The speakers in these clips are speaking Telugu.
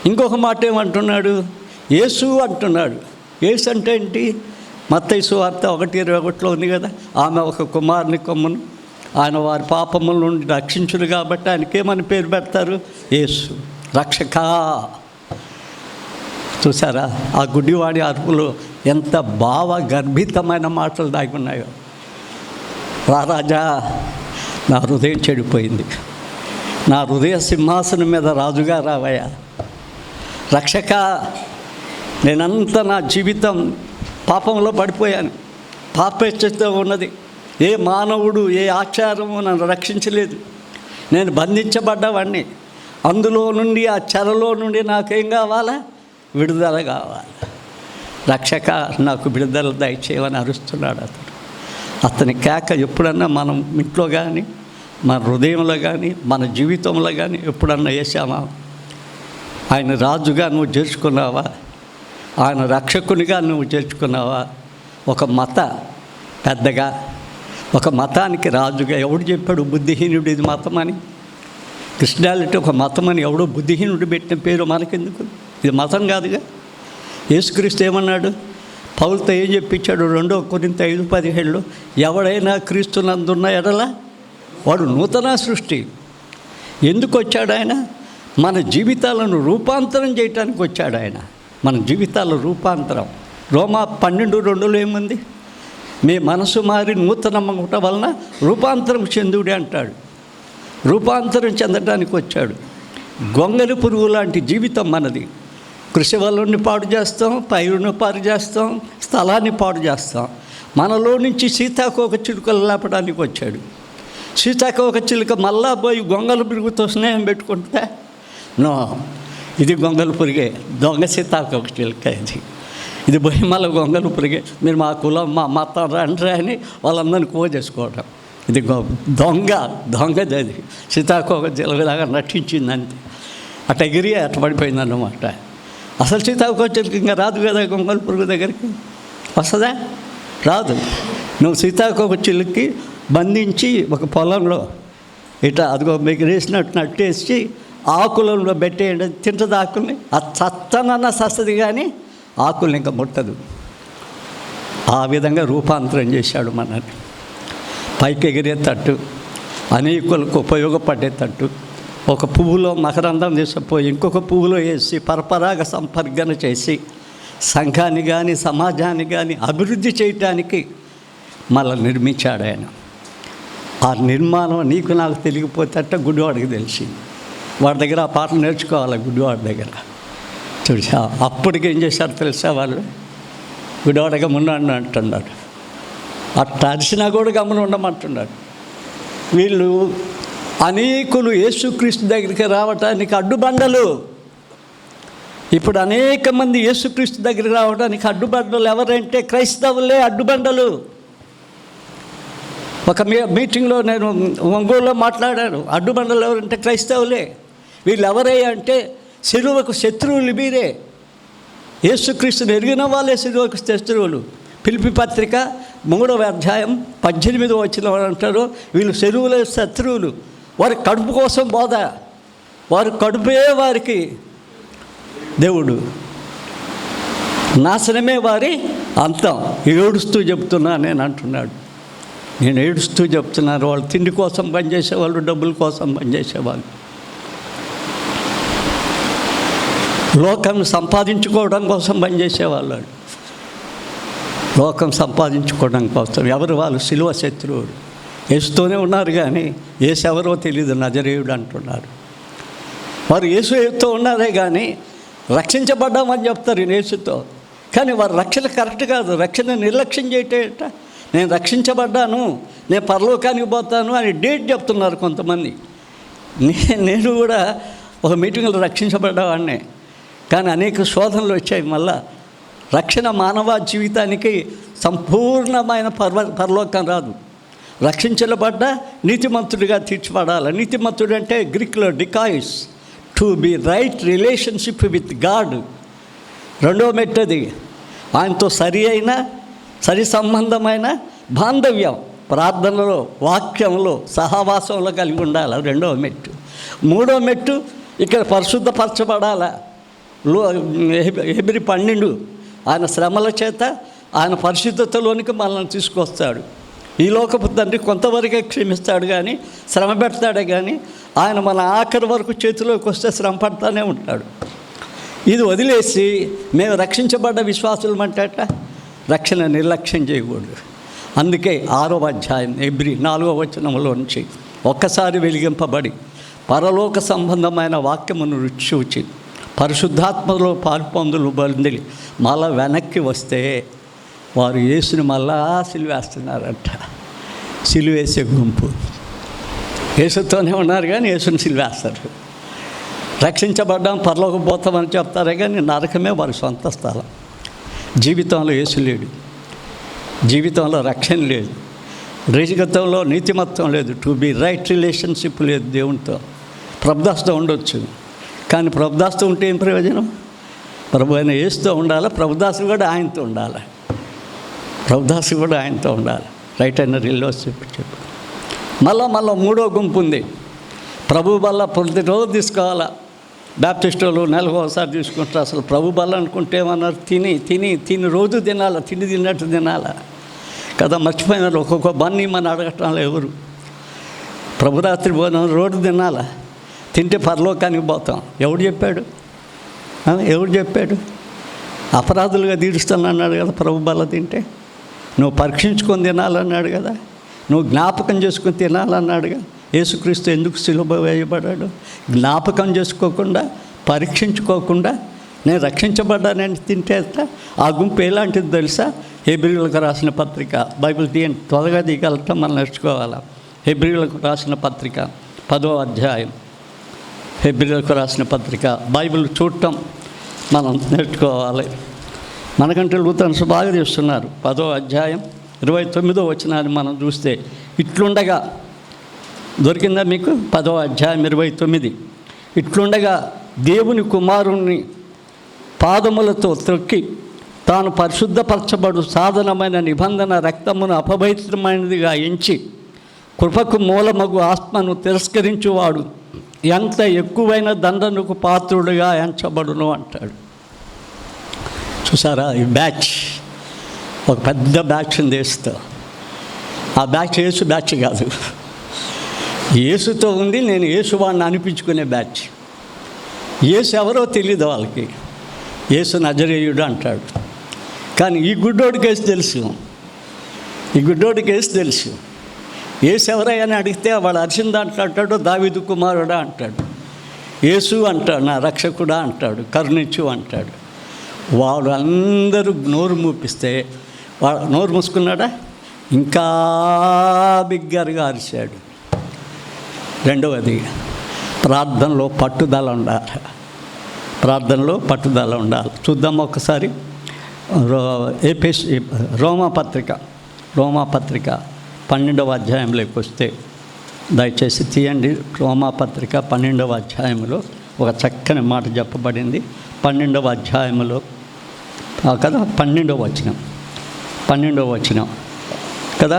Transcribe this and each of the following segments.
ఇంకొక మాట ఏమంటున్నాడు? యేసు అంటున్నాడు. యేసు అంటే ఏంటి? మత్తయి సువార్త 1:21 ఉంది కదా, ఆమె ఒక కుమారుని కొమ్మును, ఆయన వారి పాపముల నుండి రక్షించును కాబట్టి ఆయనకేమని పేరు పెడతారు? యేసు, రక్షక. చూసారా ఆ గుడ్డివాడి అరుపులో ఎంత భావ గర్భితమైన మాటలు దాగి ఉన్నాయో. రారాజా, నా హృదయం చెడిపోయింది, నా హృదయ సింహాసనం మీద రాజుగా రావయ్యా. రక్షక, నేనంతా నా జీవితం పాపంలో పడిపోయాను, పాపేచ్ఛతో ఉన్నది. ఏ మానవుడు, ఏ ఆచారము నన్ను రక్షించలేదు. నేను బంధించబడ్డవాడిని. అందులో నుండి, ఆ చెరలో నుండి నాకేం కావాలా? విడుదల కావాలి. రక్షక, నాకు విడుదల దయచేయమని అరుస్తున్నాడు అతడు. అతని కేక ఎప్పుడన్నా మనం ఇంట్లో కానీ, మన హృదయంలో కానీ, మన జీవితంలో కానీ ఎప్పుడన్నా వేసామా? ఆయన రాజుగా నువ్వు చేర్చుకున్నావా? ఆయన రక్షకునిగా నువ్వు చేర్చుకున్నావా? ఒక మత పెద్దగా, ఒక మతానికి రాజుగా ఎవడు చెప్పాడు బుద్ధిహీనుడు ఇది మతం అని? క్రిస్టియానిటీ ఒక మతం అని ఎవడో బుద్ధిహీనుడు పెట్టిన పేరు మనకెందుకు? ఇది మతం కాదుగా. యేసుక్రీస్తు ఏమన్నాడు? పౌలుతో ఏం చెప్పించాడు? 2 కొరింథీ 5:17 ఎవడైనా క్రీస్తునందున్న ఎడల వాడు నూతన సృష్టి. ఎందుకు వచ్చాడు ఆయన? మన జీవితాలను రూపాంతరం చేయటానికి వచ్చాడు ఆయన. మన జీవితాల రూపాంతరం. రోమా 12:2 ఏముంది? మీ మనసు మారి నూతనమగుట వలన రూపాంతరం చెందుడే అంటాడు. రూపాంతరం చెందడానికి వచ్చాడు. గొంగలి పురుగు లాంటి జీవితం మనది. కృషి వలని పాడు చేస్తాం, పైరును పాడు చేస్తాం, స్థలాన్ని పాడు చేస్తాం. మనలో నుంచి సీతాకోక చిలుకలు లేపడానికి వచ్చాడు. సీతాకోక చిలుక మళ్ళా పోయి గొంగలి పురుగుతో స్నేహం పెట్టుకుంటే నో, ఇది గొంగలి పురిగే, దొంగ సీతాకోక చిలుక ఇది పోయి మళ్ళీ గొంగలి పురిగే, మీరు మా కులం మా మతం రండి అని వాళ్ళందరినీ కోసేసుకోవడం. ఇది దొంగది. అది సీతాకోక చిలుకలాగా నటించింది అంతే. అటు ఎగిరి అటు పడిపోయింది అన్నమాట. అసలు సీతాకోక చిలుక ఇంకా రాదు కదా గొంగలి పురుగు దగ్గరికి. వస్తుందా? రాదు. నువ్వు సీతాకోక చిలుకకి బంధించి ఒక పొలంలో ఇట్లా అదిగో మీకు వేసినట్టు నట్టేసి ఆకులలో పెట్టేయండి, తింటది ఆకుల్ని. ఆ చత్తనన్న సస్తది కానీ ఆకుల్ని ఇంకా ముట్టదు. ఆ విధంగా రూపాంతరం చేశాడు మనల్ని. పైకి ఎగిరేటట్టు, అనేకులకు ఉపయోగపడేటట్టు, ఒక పువ్వులో మకరందం తీసుకుపోయి ఇంకొక పువ్వులో వేసి పరపరాగ సంపర్కన చేసి సంఘాన్ని కానీ సమాజాన్ని కానీ అభివృద్ధి చేయటానికి మళ్ళీ నిర్మించాడు ఆయన. ఆ నిర్మాణం నీకు నాకు తెలియకపోతే గుడ్డివాడికి తెలిసింది. వాడి దగ్గర ఆ పాటలు నేర్చుకోవాలి. గుడ్డివాడి దగ్గర చూసా. అప్పటికి ఏం చేశారు తెలుసా? వాళ్ళు గుడ్డివాడిగా ఉన్నాడు అంటున్నాడు. అట్లా అరిసినా కూడా గమనం ఉండమంటున్నాడు. వీళ్ళు అనేకులు యేసుక్రీస్తు దగ్గరికి రావటానికి అడ్డుబండలు. ఇప్పుడు అనేక మంది యేసుక్రీస్తు దగ్గరికి రావడానికి అడ్డుబండలు ఎవరంటే క్రైస్తవులే అడ్డుబండలు. ఒక మీటింగ్లో నేను ఒంగోలులో మాట్లాడాను. అడ్డుబండలు ఎవరంటే క్రైస్తవులే. వీళ్ళు ఎవరయ్యా అంటే సిలువకు శత్రువులు మీరే. యేసుక్రీస్తుని ఎరిగిన వాళ్ళే సిలువకు శత్రువులు. ఫిలిప్పీ పత్రిక 3వ అధ్యాయం 18వ వచనం అంటారు, వీళ్ళు సిలువల శత్రువులు. వారి కడుపు కోసం బోధ, వారి కడుపే వారికి దేవుడు, నాశనమే వారి అంతం. ఏడుస్తూ చెప్తున్నా నేను అంటున్నాడు. నేను ఏడుస్తూ చెప్తున్నాను. వాళ్ళు తిండి కోసం పనిచేసేవాళ్ళు, డబ్బుల కోసం పనిచేసేవాళ్ళు, లోకం సంపాదించుకోవడం కోసం పనిచేసేవాళ్ళు. లోకం సంపాదించుకోవడం కోసం ఎవరు వాళ్ళు సిలువ శత్రువులు. యేసుతోనే ఉన్నారు కానీ యేసు ఎవరో తెలియదు, నజరేయుడు అంటున్నారు. వారు యేసుతో ఉన్నారే కానీ రక్షించబడ్డామని చెప్తారు యేసుతో. కానీ వారి రక్షణ కరెక్ట్ కాదు. రక్షణ నిర్లక్ష్యం చేయటేట. నేను రక్షించబడ్డాను, నేను పరలోకానికి పోతాను అని డేట్ చెప్తున్నారు కొంతమంది. నేను కూడా ఒక మీటింగ్లో రక్షించబడ్డావాడినే, కానీ అనేక శోధనలు వచ్చాయి. మళ్ళా రక్షణ మానవ జీవితానికి సంపూర్ణమైన పరలోకం రాదు. రక్షించబడ్డ నీతిమంతుడిగా తీర్చిపడాలి. నీతిమంతుడు అంటే గ్రీక్లో డికాయిస్, to be right relationship with God. 2వ మెట్టది ఆయనతో సరి సంబంధమైన బాంధవ్యం, ప్రార్థనలో, వాక్యంలో, సహవాసంలో కలిగి ఉండాలి. 2వ మెట్టు. 3వ మెట్టు ఇక్కడ పరిశుద్ధపరచబడాల. హెబ్రీ 12 ఆయన శ్రమల చేత ఆయన పరిశుద్ధతలోనికి మనల్ని తీసుకొస్తాడు. ఈ లోకపు తండ్రి కొంతవరకే క్షమిస్తాడు కానీ, శ్రమ పెడతాడే కానీ, ఆయన మన ఆఖరి వరకు చేతిలోకి వస్తే శ్రమ పడతానే ఉంటాడు. ఇది వదిలేసి మేము రక్షించబడ్డ విశ్వాసులు అంటే రక్షణ నిర్లక్ష్యం చేయకూడదు. అందుకే 6వ అధ్యాయం హెబ్రీ 4వ వచనంలో నుంచి ఒక్కసారి వెలిగింపబడి పరలోక సంబంధమైన వాక్యమును రుచి చూచి పరిశుద్ధాత్మలో పాల్పొందులు బంది మళ్ళా వెనక్కి వస్తే వారు యేసుని మళ్ళా సిలువేస్తున్నారంట. సిలువేసే గుంపు యేసుతోనే ఉన్నారు కానీ యేసుని సిలువేస్తారు. రక్షించబడ్డాం పరలోకి పోతామని చెప్తారే కానీ నరకమే వారి సొంత స్థలం. జీవితంలో యేసు లేడు, జీవితంలో రక్షణ లేదు, జీవితంలో నీతిమత్వం లేదు, టు బి రైట్ రిలేషన్షిప్ లేదు దేవునితో. ప్రభుదాసుతో ఉండొచ్చు కానీ ప్రభుదాసుతో ఉంటే ఏం ప్రయోజనం? ప్రభు అయిన యేసుతో ఉండాలి, ప్రభుదాసు కూడా ఆయనతో ఉండాలి, ప్రభుదాసు కూడా ఆయనతో ఉండాలి. రైట్ అయిన రిలేషన్షిప్ చెప్పు. మళ్ళా 3వ గుంపు ఉంది. ప్రభు వల్ల ప్రతిరోజు తీసుకోవాలా. బ్యాప్టిస్టులు నెలకు ఒకసారి తీసుకుంటారు. అసలు ప్రభు బల్ల అనుకుంటే ఏమన్నారు? తిని రోజు తినాలా, తిండి తిన్నట్టు తినాలా కదా. మర్చిపోయినారు. ఒక్కొక్క బన్ని మన అడగటంలో ఎవరు? ప్రభురాత్రి భోజనం రోజు తినాలా, తింటే పరలోకానికి పోతాం. ఎవడు చెప్పాడు? అపరాధులుగా తీరుస్తానన్నాడు కదా ప్రభు బల్ల తింటే. నువ్వు పరీక్షించుకొని తినాలన్నాడు కదా, నువ్వు జ్ఞాపకం చేసుకొని తినాలన్నాడుగా. యేసుక్రీస్తు ఎందుకు సిలువ వేయబడ్డాడు? జ్ఞాపకం చేసుకోకుండా, పరీక్షించుకోకుండా నేను రక్షించబడ్డానని తింటే ఆ గుంపు ఎలాంటిది తెలుసా? హెబ్రీయులకు రాసిన పత్రిక, బైబిల్ తీయండి, త్వరగా తీయగలటం మనం నేర్చుకోవాలా. హెబ్రీయులకు రాసిన పత్రిక 10వ అధ్యాయం. హెబ్రీయులకు రాసిన పత్రిక బైబిల్ చూడటం మనం నేర్చుకోవాలి. మనకంటే లూథరన్స్ బాగా చేస్తున్నారు. 10వ అధ్యాయం 29వ వచనాన్ని మనం చూస్తే ఇట్లుండగా, దొరికిందా మీకు? 10వ అధ్యాయం 29. ఇట్లుండగా దేవుని కుమారుణ్ణి పాదములతో త్రొక్కి తాను పరిశుద్ధపరచబడు సాధనమైన నిబంధన రక్తమును అపవిత్రమైనదిగా ఎంచి కృపకు మూలమగు ఆత్మను తిరస్కరించువాడు ఎంత ఎక్కువైన దండనకు పాత్రుడుగా ఎంచబడును అంటాడు. చూసారా? ఈ బ్యాచ్ ఒక పెద్ద బ్యాచ్ ఉంది యేసుతో. ఆ బ్యాచ్ యేసు బ్యాచ్ కాదు, యేసుతో ఉంది. నేను యేసువాడిని అనిపించుకునే బ్యాచ్. యేసు ఎవరో తెలియదు వాళ్ళకి. యేసు నజరేయుడు అంటాడు. కానీ ఈ గుడ్డోడికి తెలుసు. యేసు ఎవరయ్యని అడిగితే వాడు అరిసిన దాంట్లో అంటాడు దావీదు కుమారుడా అంటాడు, యేసు అంటాడు నా రక్షకుడా అంటాడు, కరుణించు అంటాడు. వాడు అందరూ నోరు మూపిస్తే వాడు నోరు మూసుకున్నాడా? ఇంకా బిగ్గరగా అరిచాడు. రెండవది, ప్రార్థనలో పట్టుదల ఉండాలి. చూద్దాం ఒకసారి. రోమాపత్రిక 12వ అధ్యాయంలోకి వస్తే దయచేసి తీయండి. రోమాపత్రిక 12వ అధ్యాయంలో ఒక చక్కని మాట చెప్పబడింది. 12వ అధ్యాయంలో కదా, 12వ వచనం కదా,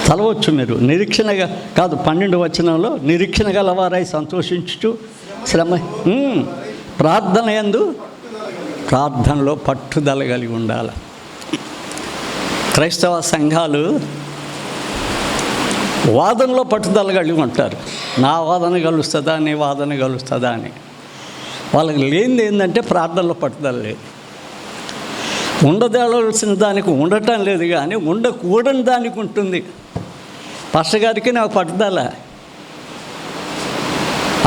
చదవచ్చు మీరు. నిరీక్షణగా కాదు, 12వ వచనంలో నిరీక్షణ గలవారై సంతోషించుచు శ్రమ ప్రార్థనలో పట్టుదల కలిగి ఉండాలి. క్రైస్తవ సంఘాలు వాదనలో పట్టుదల కలిగి ఉంటారు. నా వాదన కలుస్తుందా, నీ వాదన కలుస్తుందా అని. వాళ్ళకి లేనిది ఏంటంటే ప్రార్థనలో పట్టుదల లేదు. ఉండదలసిన దానికి ఉండటం లేదు, కానీ ఉండకూడని దానికి ఉంటుంది. పాస్టర్ గారికి నాకు పట్టుదల,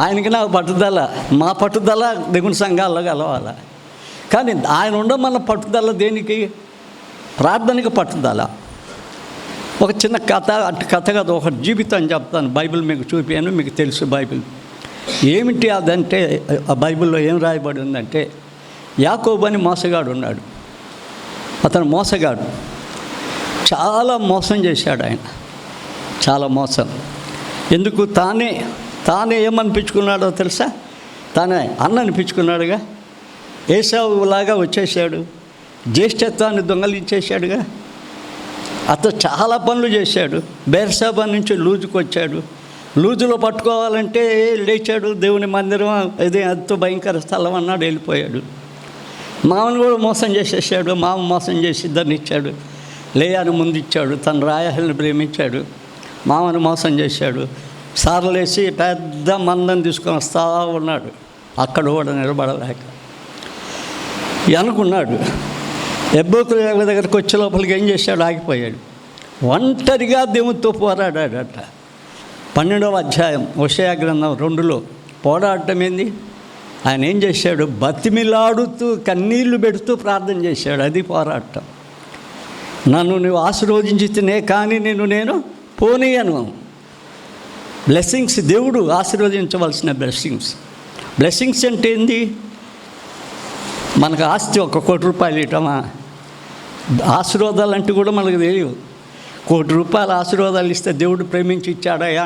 ఆయనకి నాకు పట్టుదల, మా పట్టుదల దేవుని సంఘాల్లో కలవాలి. కానీ ఆయన ఉండమన్న పట్టుదల దేనికి? ప్రార్థనకి పట్టుదల. ఒక చిన్న కథ, కథ కాదు, ఒక జీవితం చెప్తాను. బైబిల్ మీకు చూపాను, మీకు తెలుసు బైబిల్ ఏమిటి అదంటే. ఆ బైబిల్లో ఏం రాయబడి ఉందంటే, యాకోబు అని మోసగాడు ఉన్నాడు. అతను మోసగాడు, చాలా మోసం చేశాడు ఆయన, చాలా మోసం. ఎందుకు? తానే ఏమనిపించుకున్నాడో తెలుసా? తానే అన్న అనిపించుకున్నాడుగా. ఏసావులాగా వచ్చేసాడు, జ్యేష్ఠత్వాన్ని దొంగలించేశాడుగా. అతను చాలా పనులు చేశాడు. బెర్షెబా నుంచి లూజుకు వచ్చాడు, లూజులో పట్టుకోవాలంటే లేచాడు, దేవుని మందిరం ఇది ఎంతో భయంకర స్థలం అన్నాడు, వెళ్ళిపోయాడు. మామను కూడా మోసం చేసేసాడు. మామ మోసం చేసి ఇద్దరిని ఇచ్చాడు. లేయాను ముందు ఇచ్చాడు, తన రాయహల్ని ప్రేమించాడు. మామను మోసం చేశాడు. సార్లేసి పెద్ద మందం తీసుకొని వస్తా ఉన్నాడు. అక్కడ కూడా నిలబడలేక అనుకున్నాడు. ఎబ్బోతుల దగ్గరికి వచ్చే లోపలికి ఏం చేశాడు? ఆగిపోయాడు. ఒంటరిగా దేవునితో పోరాడాడట. 12వ అధ్యాయం హోషేయ గ్రంథం 2లో పోరాడటం ఏంది? ఆయన ఏం చేశాడు? బతిమిలాడుతూ కన్నీళ్లు పెడుతూ ప్రార్థన చేశాడు. అది పోరాటం. నన్ను నువ్వు ఆశీర్వదించితేనే కానీ నేను పోనీయను. బ్లెస్సింగ్స్, దేవుడు ఆశీర్వదించవలసిన బ్లెస్సింగ్స్ అంటే ఏంది? మనకు ఆస్తి 1 కోటి రూపాయలు ఇవ్వటమా? ఆశీర్వాదాలు అంటే కూడా మనకు తెలియదు. 1 కోటి రూపాయల ఆశీర్వాదాలు ఇస్తే దేవుడు ప్రేమించి ఇచ్చాడయా